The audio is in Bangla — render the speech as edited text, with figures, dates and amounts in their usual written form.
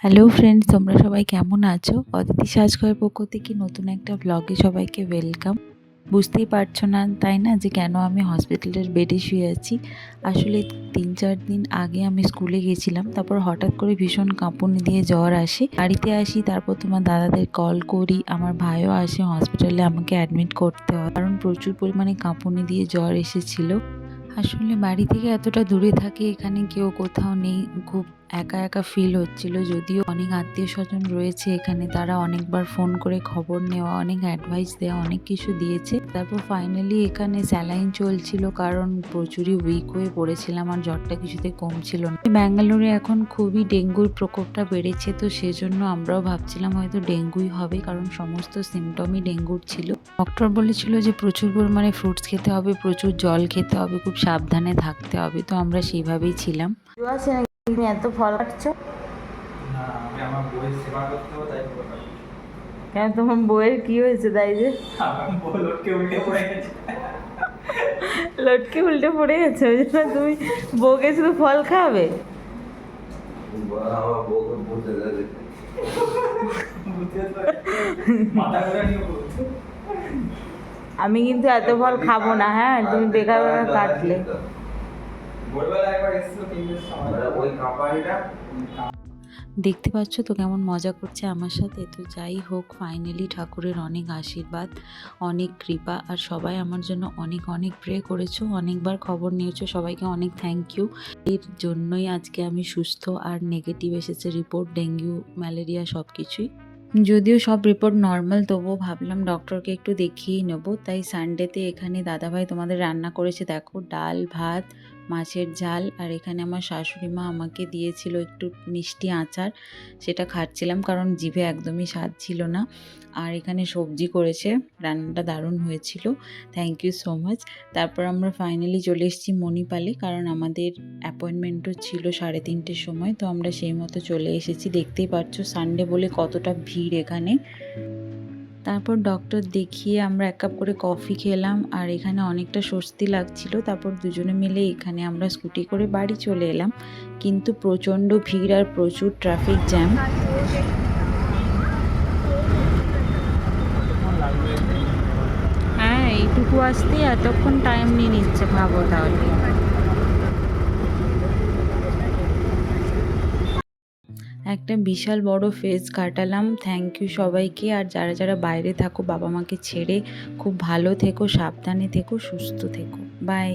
হ্যালো ফ্রেন্ডস, তোমরা সবাই কেমন আছো? অদিতি সাজঘরের পক্ষ থেকে নতুন একটা ব্লগে সবাইকে ওয়েলকাম। বুঝতেই পারছো না তাই না যে কেন আমি হসপিটালের বেডে শুয়ে আছি। আসলে 3-4 দিন আগে আমি স্কুলে গেছিলাম, তারপর হঠাৎ করে ভীষণ কাঁপুনি দিয়ে জ্বর আসে। বাড়িতে আসি, তারপর তোমার দাদাদের কল করি, আমার ভাইও আসে, হসপিটালে আমাকে অ্যাডমিট করতে হয় কারণ প্রচুর পরিমাণে কাঁপুনি দিয়ে জ্বর এসেছিলো। আসলে বাড়ি থেকে এতটা দূরে থাকি, এখানে কেউ কোথাও নেই, খুব একা একা ফিল হচ্ছিল। যদিও অনেক আত্মীয় স্বজন রয়েছে এখানে, তারা অনেকবার ফোন করে খবর নেওয়া, অনেক অ্যাডভাইস দেওয়া, অনেক কিছু দিয়েছে। তারপর ফাইনালি এখানে স্যালাইন চলছিল কারণ প্রচুরই উইক হয়ে পড়েছিলাম আর জ্বরটা কিছুতে কমছিল না। ব্যাঙ্গালোরে এখন খুবই ডেঙ্গুর প্রকোপটা বেড়েছে, তো সেজন্য আমরাও ভাবছিলাম হয়তো ডেঙ্গুই হবে কারণ সমস্ত সিমটমই ডেঙ্গুর ছিল। ডক্টর বলেছিল যে প্রচুর পরিমাণে ফ্রুটস খেতে হবে, প্রচুর জল খেতে হবে, খুব সাবধানে থাকতে হবে, তো আমরা সেইভাবেই ছিলাম। তুমি এত ফল কাটছো না, আমি আমার বউয়ের সেবা করতে হবে তাই ফল কাটছি। কেন? তোমার বউয়ের কি হয়েছে তাই যে আমার বউ লটকে উল্টে পড়ে গেছে। লটকে উল্টে পড়ে গেছে, ওই জন্য তুমি বউকে শুধু ফল খাবে? আমার বউকে বুঝতে দেবে, মাথা ঘুরে নিয়ে বলছে। আমি কিন্তু এত ফল খাবো না, হ্যাঁ? তুমি বেকার বেকার কাটলে। ভোরবেলা একবার এসেছিল 3-এর সময়, ওই কাঁপানিটা দেখতে পাচ্ছ তো কেমন মজা করছে আমার সাথে। তো যাই হোক, ফাইনালি ঠাকুরের অনেক আশীর্বাদ, অনেক কৃপা, আর সবাই আমার জন্য অনেক অনেক প্রে করেছো, অনেকবার খবর নিয়েছো, সবাইকে অনেক থ্যাংক ইউ। এর জন্যই আজকে আমি সুস্থ আর নেগেটিভ এসেছে রিপোর্ট, ডেঙ্গু ম্যালেরিয়া সব কিছুই। যদিও সব রিপোর্ট নর্মাল, তবুও ভাবলাম ডক্টরকে একটু দেখিয়েই নেবো। তাই সানডেতে এখানে দাদাভাই তোমাদের রান্না করেছে, দেখো, ডাল, ভাত, মাছের ঝাল, আর এখানে আমার শাশুড়ি মা আমাকে দিয়েছিল একটু মিষ্টি আচার, সেটা খাচ্ছিলাম কারণ জিভে একদমই স্বাদ ছিল না। আর এখানে সবজি করেছে, রান্নাটা দারুণ হয়েছিল, থ্যাংক ইউ সো মাচ। তারপর আমরা ফাইনালি চলে এসেছি মণিপালে, কারণ আমাদের অ্যাপয়েন্টমেন্টও ছিল 3:30-টের সময়, তো আমরা সেই মতো চলে এসেছি। দেখতেই পাচ্ছ সানডে বলে কতটা ভিড় এখানে। তারপর ডক্টর দেখিয়ে আমরা 1 কাপ করে কফি খেলাম, আর এখানে অনেকটা স্বস্তি লাগছিল। তারপর দুজনে মিলে এখানে আমরা স্কুটি করে বাড়ি চলে এলাম, কিন্তু প্রচণ্ড ভিড় আর প্রচুর ট্রাফিক জ্যাম। হ্যাঁ, এইটুকু আসতেই এতক্ষণ টাইম নিয়ে নিচ্ছে, ভাবো তাহলে। একটা বিশাল বড় ফেজ কাটালাম, থ্যাংক ইউ সবাইকে। আর যারা যারা বাইরে থাকো বাবা মাকে ছেড়ে, খুব ভালো থেকো, সাবধানে থেকো, সুস্থ থেকো, বাই।